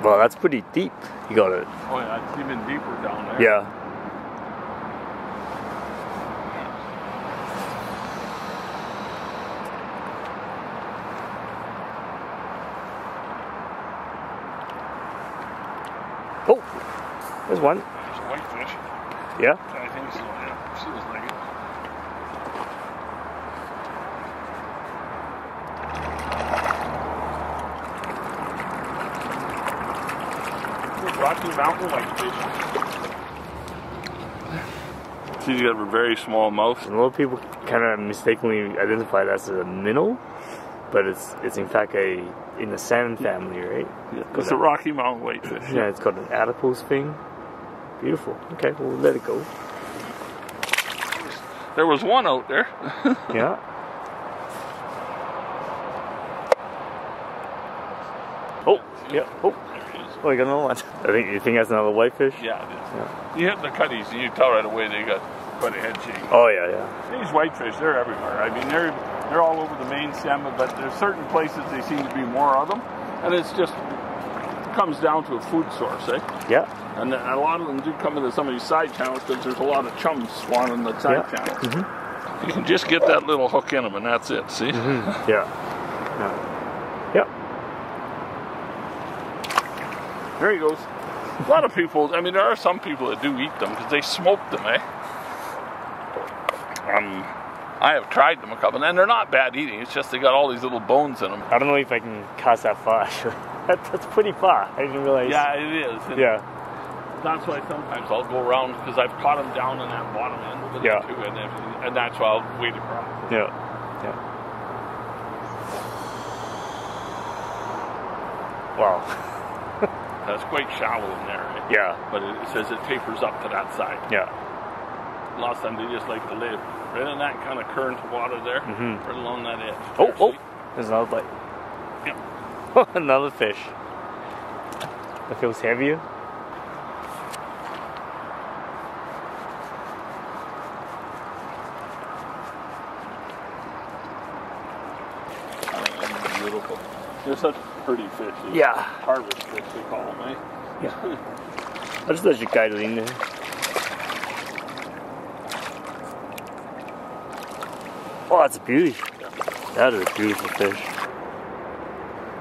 Well, that's pretty deep. You got it. Oh yeah, it's even deeper down there. Yeah. Oh, there's one. There's a whitefish. Yeah. I think so. Yeah, feels like it. Rocky Mountain whitefish. See, you have a very small mouth. A lot of people kind of mistakenly identify it as a minnow, but it's in fact in the salmon family, right? Yeah, it's a Rocky Mountain whitefish. Yeah, it's got an adipose thing. Beautiful. Okay, we'll let it go. There was one out there. Yeah. Oh, yeah. Oh. Oh, you got another one. You think that's another whitefish? Yeah, it is. Yeah. You hit the cutties and you tell right away they got quite a head shape. Oh yeah, yeah. These whitefish, they're everywhere. I mean, they're all over the main stem, but there's certain places they seem to be more of them, and it's just comes down to a food source, eh? Yeah. And a lot of them do come into some of these side channels because there's a lot of chums spawning the side channels. Mm-hmm. You can just get that little hook in them, and that's it. See? Mm-hmm. Yeah. Yeah. Yep. There he goes. A lot of people, I mean, there are some people that do eat them because they smoke them, eh? I have tried them a couple, and they're not bad eating. It's just they got all these little bones in them. I don't know if I can cast that far, actually. That's pretty far. I didn't realize. Yeah, it is. And yeah. That's why sometimes I'll go around because I've caught them down in that bottom end over there too, and that's why I'll wait across. Yeah. Yeah. Wow. That's quite shallow in there, right? Yeah. But it says it tapers up to that side. Yeah. Lots of time they just like to live right in that kind of current of water there, right along that edge. Oh, there's another bite. Yep. Another fish. That feels heavier. Beautiful. They're such pretty fish. Yeah. Harvest fish, they call them, eh? Yeah. I'll just let you guide it in there. Oh, that's a beauty. That is a beautiful fish.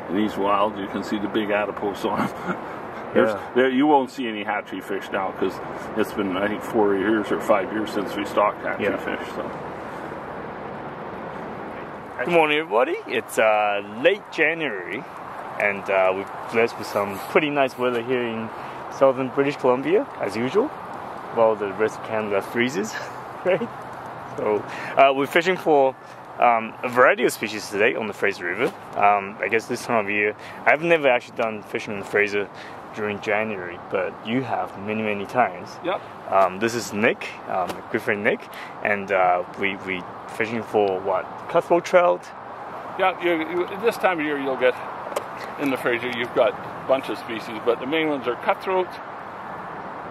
And these wild, you can see the big adipose on them. There, you won't see any hatchery fish now because it's been, I think, 4 years or 5 years since we stocked hatchery fish. So. Good morning, everybody. It's late January, and we're blessed with some pretty nice weather here in southern British Columbia, as usual, while the rest of Canada freezes, right? So we're fishing for a variety of species today on the Fraser River. I guess this time of year, I've never actually done fishing on the Fraser during January, but you have many times. Yep. This is Nick, my good friend Nick, and we fishing for what? Cutthroat trout? Yeah, this time of year you'll get, in the Fraser, you've got a bunch of species, but the main ones are cutthroat,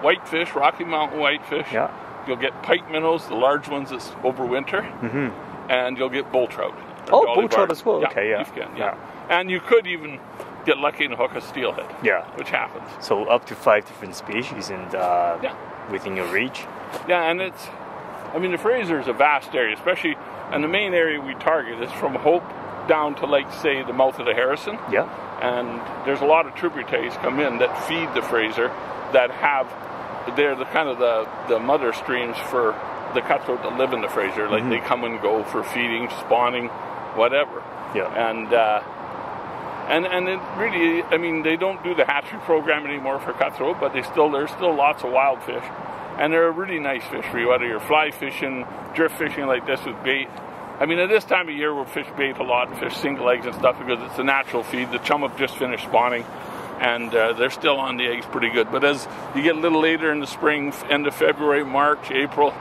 whitefish, Rocky Mountain whitefish. Yeah. You'll get pike minnows, the large ones that overwinter, and you'll get bull trout. Oh, bull trout as well. Yeah, okay, yeah. You can, yeah. And you could even get lucky and hook a steelhead. Yeah. Which happens. So up to 5 different species and within your reach. Yeah, and it's, I mean, the Fraser is a vast area, especially, and the main area we target is from Hope down to, like, say, the mouth of the Harrison. Yeah. And there's a lot of tributaries come in that feed the Fraser that have, they're the kind of the mother streams for the cutthroat that live in the Fraser. Like, they come and go for feeding, spawning, whatever. Yeah. And it really, I mean, they don't do the hatchery program anymore for cutthroat, but there's still lots of wild fish. And they're a really nice fishery, whether you're fly fishing, drift fishing like this with bait. I mean, at this time of year, we'll fish bait a lot and fish single eggs and stuff because it's a natural feed. The chum have just finished spawning, and they're still on the eggs pretty good. But as you get a little later in the spring, end of February, March, April,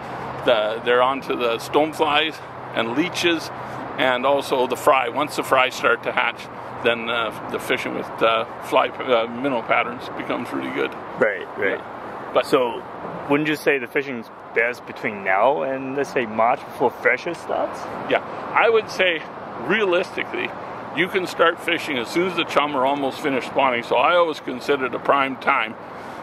they're on to the stoneflies and leeches and also the fry. Once the fry start to hatch, then the fishing with minnow patterns becomes really good. Right. Yeah. But so, wouldn't you say the fishing's best between now and, let's say, March before fresher starts? Yeah, I would say, realistically, you can start fishing as soon as the chum are almost finished spawning. So I always consider the prime time.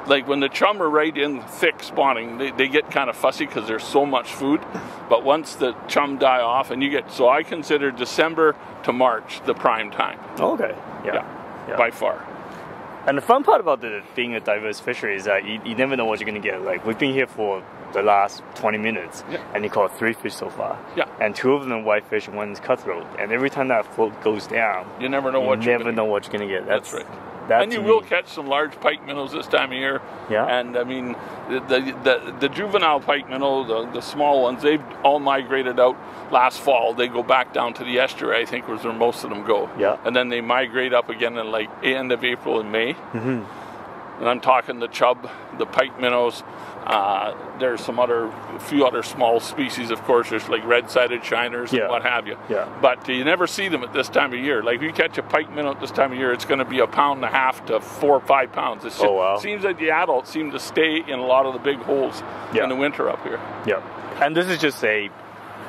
Like when the chum are right in thick spawning, they get kind of fussy because there's so much food. But once the chum die off, and so I consider December to March the prime time. Okay. Yeah. By far. And the fun part about being a diverse fishery is that you never know what you're going to get. Like we've been here for the last 20 minutes, and you caught 3 fish so far. Yeah. And 2 of them are whitefish and 1 is cutthroat. And every time that float goes down, you never know what you're going to get. That's right. And you will catch some large pike minnows this time of year. Yeah. And I mean, the juvenile pike minnow, the small ones, they've all migrated out last fall. They go back down to the estuary, I think, was where most of them go. Yeah. And then they migrate up again in like end of April and May. Mm-hmm. And I'm talking the chub, the pike minnows. There's a few other small species, of course. There's like red-sided shiners and what have you. Yeah. But you never see them at this time of year. Like if you catch a pike minnow at this time of year, it's going to be 1.5 pounds to 4 or 5 pounds. It's just, wow. Seems like the adults seem to stay in a lot of the big holes in the winter up here. Yeah. And this is just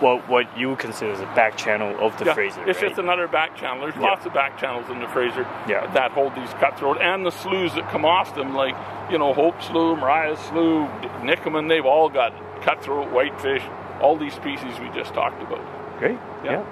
what you consider as a back channel of the Fraser, it's right? just another back channel. There's lots of back channels in the Fraser that hold these cutthroat, and the sloughs that come off them, like, Hope Slough, Mariah Slough, Nickaman, they've all got cutthroat, whitefish, all these species we just talked about. Great. Yeah.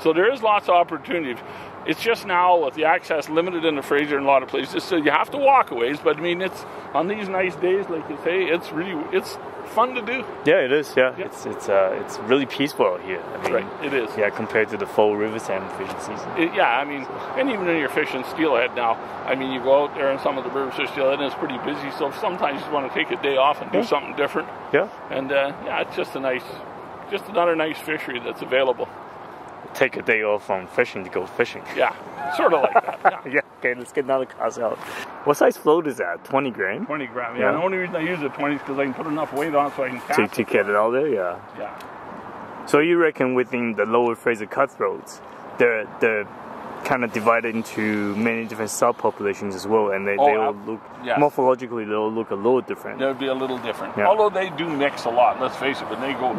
So there is lots of opportunity. It's just now with the access limited in the Fraser in a lot of places, so you have to walk a ways, but I mean, it's on these nice days, like you say, it's fun to do. Yeah, it is. Yeah. It's really peaceful out here. I mean, it is. Yeah, compared to the full river salmon fishing season. And even when you're fishing steelhead now, I mean, you go out there and some of the rivers are steelhead, and it's pretty busy. So sometimes you just want to take a day off and do something different. Yeah. And it's just another nice fishery that's available. Take a day off from fishing to go fishing. Yeah, sort of like that. Yeah. Okay, let's get another cast out. What size float is that? 20 gram? 20 gram. Yeah. The only reason I use the 20 is because I can put enough weight on it so I can cast to get it out there. Yeah. Yeah. So you reckon within the Lower Fraser cutthroats, they're kind of divided into many different subpopulations as well, and they all look morphologically, they'll look a little different. They'll be a little different, although they do mix a lot. Let's face it, when they go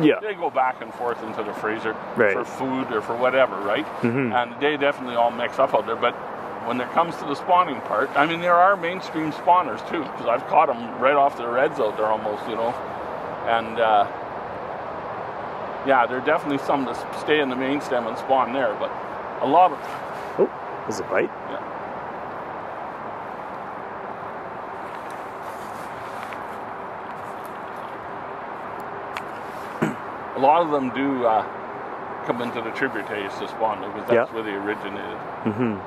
back and forth into the Fraser for food or for whatever, right? Mm-hmm. And they definitely all mix up out there. But when it comes to the spawning part, I mean, there are mainstream spawners too, because I've caught them right off the reds out there almost, and there are definitely some that stay in the main stem and spawn there, but a lot of. Oh, there's a bite. Yeah. A lot of them do come into the tributaries to spawn because that's where they originated. Mm-hmm.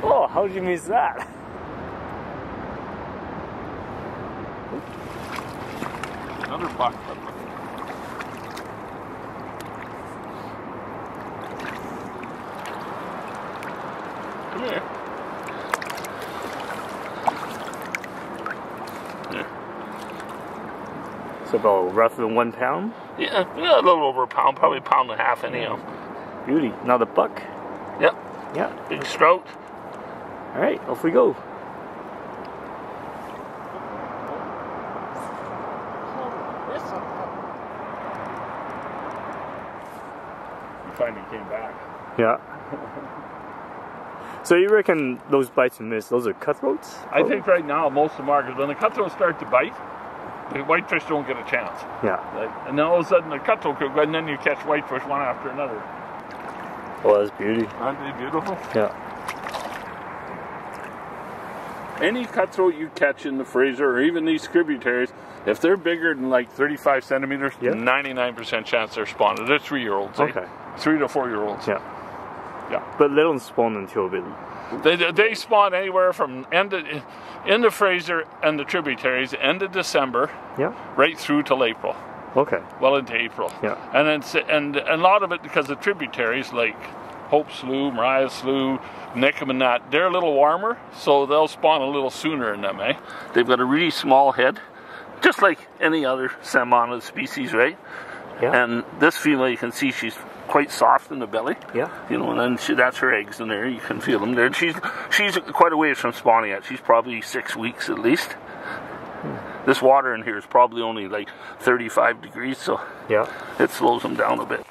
Oh, how did you miss that? Another buck. Come here. It's about roughly 1 pound? Yeah, a little over a pound, probably 1.5 pounds anyhow. Beauty. Another buck? Yep. Yeah. Big trout. Alright, off we go. He finally came back. Yeah. So you reckon those bites and miss, those are cutthroats? I think right now most of them are, because when the cutthroats start to bite, the whitefish don't get a chance. Yeah. And then all of a sudden the cutthroat could go, and then you catch whitefish one after another. Oh, that's beauty. Aren't they beautiful? Yeah. Any cutthroat you catch in the Fraser, or even these tributaries, if they're bigger than like 35 centimeters, 99% chance they're spawned. They're 3-year-olds. Okay. 3 to 4-year-olds. Yeah. Yeah. But they don't spawn until a bit. They spawn anywhere from in the Fraser and the tributaries, end of December, right through till April. Okay. well into April. Yeah. And then and a lot of it because the tributaries like Hope Slough, Mariah Slough, Pikeminnow, they're a little warmer, so they'll spawn a little sooner in them, eh? They've got a really small head, just like any other salmon species, right? Yeah. And this female, you can see she's quite soft in the belly. Yeah. You know, and then that's her eggs in there. You can feel them there. She's quite a ways from spawning yet. She's probably 6 weeks at least. This water in here is probably only like 35 degrees, so yeah, it slows them down a bit.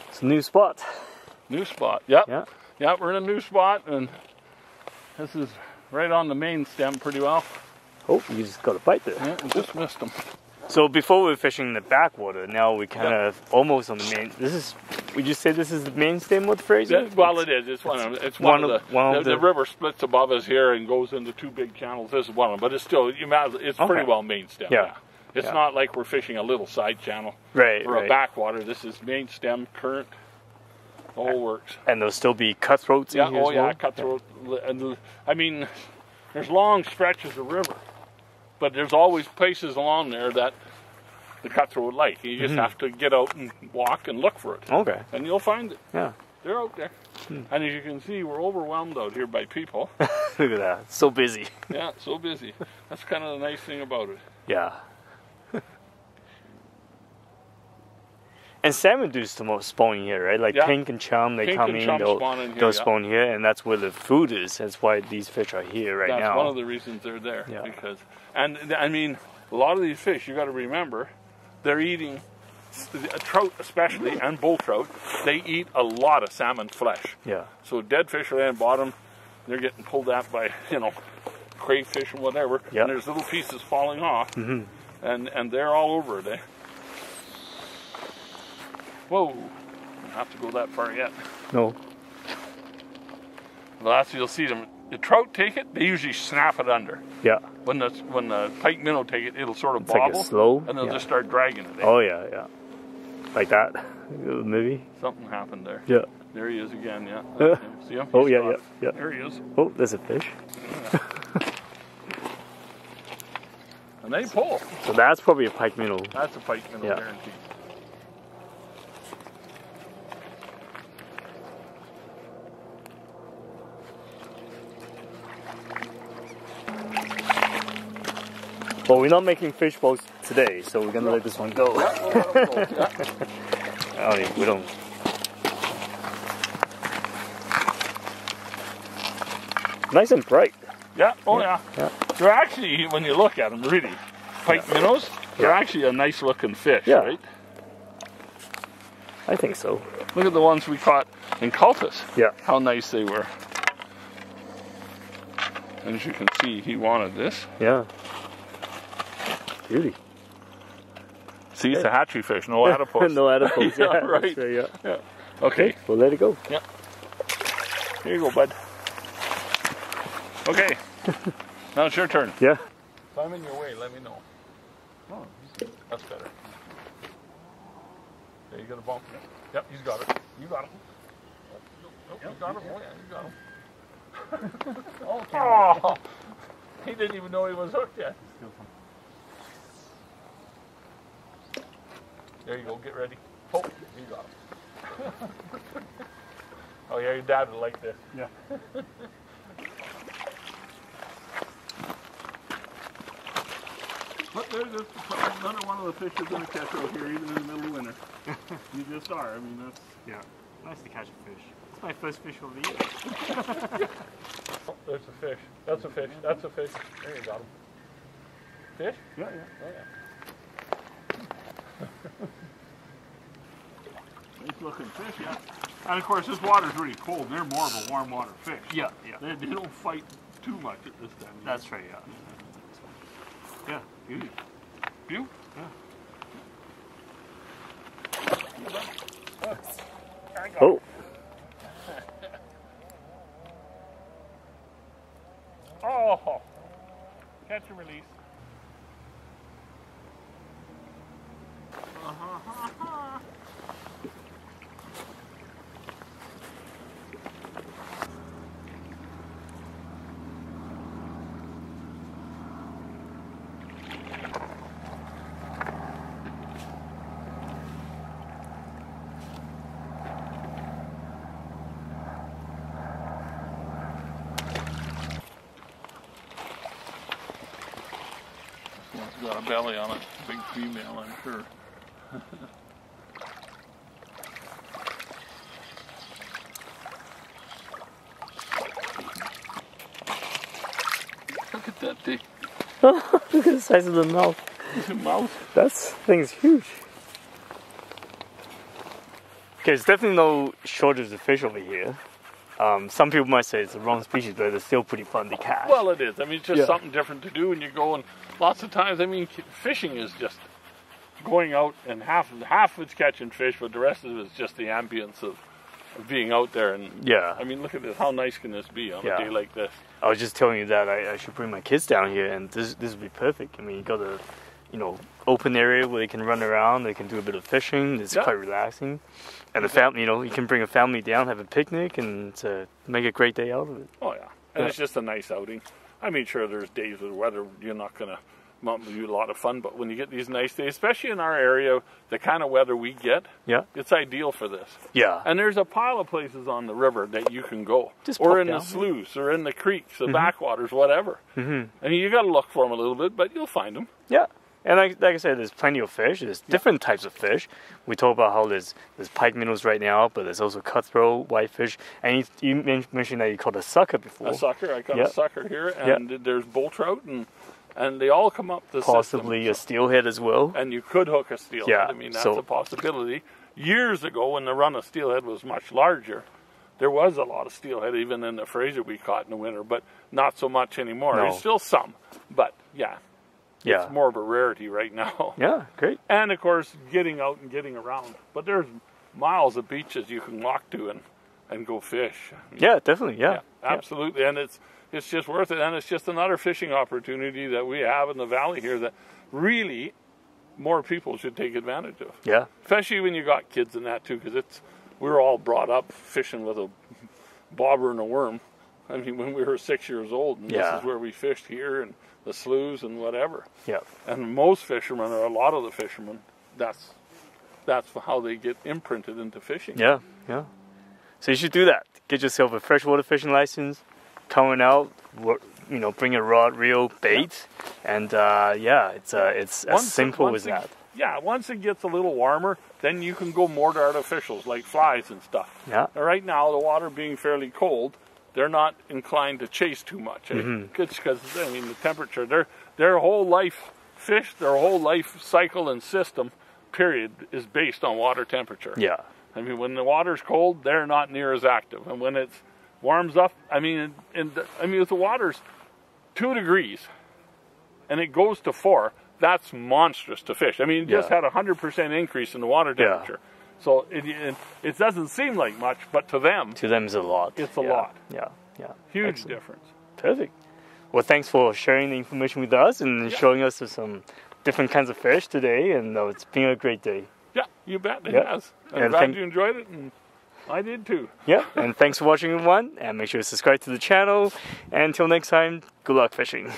It's a new spot. New spot. Yep. Yeah. Yeah, we're in a new spot, and this is right on the main stem pretty well. Oh, you just got a bite there. Yeah, we just missed them. So before we were fishing the backwater, now we kind of almost on the main. Would you say this is the main stem of Fraser? Yeah, well, it is. It's one of them. It's one of the river splits above us here and goes into 2 big channels. This is one of them, but it's still it's pretty well main stem. Yeah. It's not like we're fishing a little side channel. Right. Or a backwater. This is main stem, current. The whole works. And there'll still be cutthroats in here as well? Cutthroat. And I mean, there's long stretches of river, but there's always places along there that the cutthroat like. You just have to get out and walk and look for it. Okay. And you'll find it. Yeah. They're out there. And as you can see, we're overwhelmed out here by people. Look at that. It's so busy. Yeah, so busy. That's kind of the nice thing about it. Yeah. And salmon do spawn here, right? Like pink and chum, they come in, they'll spawn here, and that's where the food is. That's why these fish are here now. That's one of the reasons they're there. Yeah. Because, and I mean, a lot of these fish, you got to remember, they're eating trout especially, and bull trout. They eat a lot of salmon flesh. Yeah. So dead fish are laying bottom. They're getting pulled at by crayfish and whatever. Yeah. And there's little pieces falling off, and they're all over it. Eh? Whoa! Don't have to go that far yet. No. Well, that's you'll see them. The trout take it; they usually snap it under. Yeah. When the pikeminnow take it, it'll sort of it's bobble, like slow, and they'll just start dragging it. Eh? Oh yeah, yeah. Like that, maybe. Something happened there. Yeah. There he is again. Yeah. See him? Oh yeah, yeah. There he is. Oh, there's a fish. And they pull. So that's probably a pikeminnow. That's a pikeminnow, guaranteed. Well, we're not making fish balls today, so we're gonna let this one go. We don't. Nice and bright. Yeah. Oh yeah. They're actually, when you look at them, really, pike minnows. They're actually a nice looking fish, right? I think so. Look at the ones we caught in Cultus. Yeah. How nice they were. And as you can see, he wanted this. Yeah. Beauty. See, it's a hatchery fish, no adipose. No adipose, yeah, right. Right, yeah. Okay. We'll let it go. Yeah. Here you go, bud. Okay. Now it's your turn. Yeah. If I'm in your way, let me know. Oh, that's better. Okay, you got a bump. Yep, he's got it. You got him. Nope, you got him. Oh, yeah, you got him. Oh, he didn't even know he was hooked yet. There you go, get ready. Oh, you got him. Oh yeah, your dad would like this. Yeah. But there's another one of the fish you're going to catch out here, even in the middle of winter. You just are. I mean, that's... Yeah. Nice to catch a fish. It's my first fish of the year. Oh, there's a fish. That's a fish. That's a fish. There you got him. Fish? Yeah, yeah. Oh, yeah. Nice looking fish, yeah. And of course, this water's really cold. They're more of a warm water fish. Yeah, yeah. They don't fight too much at this time. That's right, yeah. Yeah, beauty. Beauty? Yeah. Oh. Oh. Catch and release. got a belly on it. Big female, I'm sure. Look at that thing. Look at the size of the mouth. It's a mouse. That thing's huge. Okay, there's definitely no shortage of fish over here. Some people might say it's the wrong species, but it's still pretty fun to catch. Well, it is. I mean, it's just something different to do when you go, and lots of times, I mean, fishing is just going out, and half of it's catching fish, but the rest of it is just the ambience of being out there. And yeah, I mean, look at this. How nice can this be on a day like this? I was just telling you that I should bring my kids down here, and this would be perfect. I mean, you got a open area where they can run around, they can do a bit of fishing. It's quite relaxing, and the family, you can bring a family down, have a picnic, and make a great day out of it. Oh yeah, and it's just a nice outing. I mean, sure, there's days with weather you're not gonna do a lot of fun, but when you get these nice days, especially in our area, the kind of weather we get, it's ideal for this. Yeah. And there's a pile of places on the river that you can go, just or in the sloughs, or in the creeks, the backwaters, whatever. I mean, you got to look for them a little bit, but you'll find them. Yeah. And like I said, there's plenty of fish. There's different types of fish. We talk about how there's pikeminnows right now, but there's also cutthroat, whitefish. And you mentioned that you caught a sucker before. A sucker. I caught a sucker here, and there's bull trout, and they all come up the possibly system. A steelhead as well. And you could hook a steelhead. Yeah, I mean, that's a possibility. Years ago, when the run of steelhead was much larger, there was a lot of steelhead, even in the Fraser we caught in the winter, but not so much anymore. No. There's still some, but it's more of a rarity right now. Yeah, great. And of course, getting out and getting around. But there's miles of beaches you can walk to and go fish. Yeah, definitely. Yeah, absolutely. And it's just worth it. And it's just another fishing opportunity that we have in the valley here that really more people should take advantage of. Yeah. Especially when you got kids in that too, because we're all brought up fishing with a bobber and a worm. I mean, when we were 6 years old, and this is where we fished here, and the sloughs and whatever. Yeah. And most fishermen, or a lot of the fishermen, that's how they get imprinted into fishing. Yeah, yeah. So you should do that. Get yourself a freshwater fishing license, coming out, bring a rod, reel, bait, and it's as simple as that. Yeah, once it gets a little warmer, then you can go more to artificials like flies and stuff. Yeah. Right now, the water being fairly cold, they're not inclined to chase too much. Because the temperature, their whole life their whole life cycle and system, period, is based on water temperature. Yeah. I mean, when the water's cold, they're not near as active. And when it warms up, if the water's 2 degrees and it goes to 4, that's monstrous to fish. I mean, you just had 100% increase in the water temperature. Yeah. So it doesn't seem like much, but to them it's a lot. It's a lot. Yeah, yeah. Huge difference. Perfect. Well, thanks for sharing the information with us and showing us some different kinds of fish today. And it's been a great day. Yeah, you bet it has. I'm glad you enjoyed it, and I did too. Yeah, and thanks for watching, everyone. And make sure to subscribe to the channel. And until next time, good luck fishing.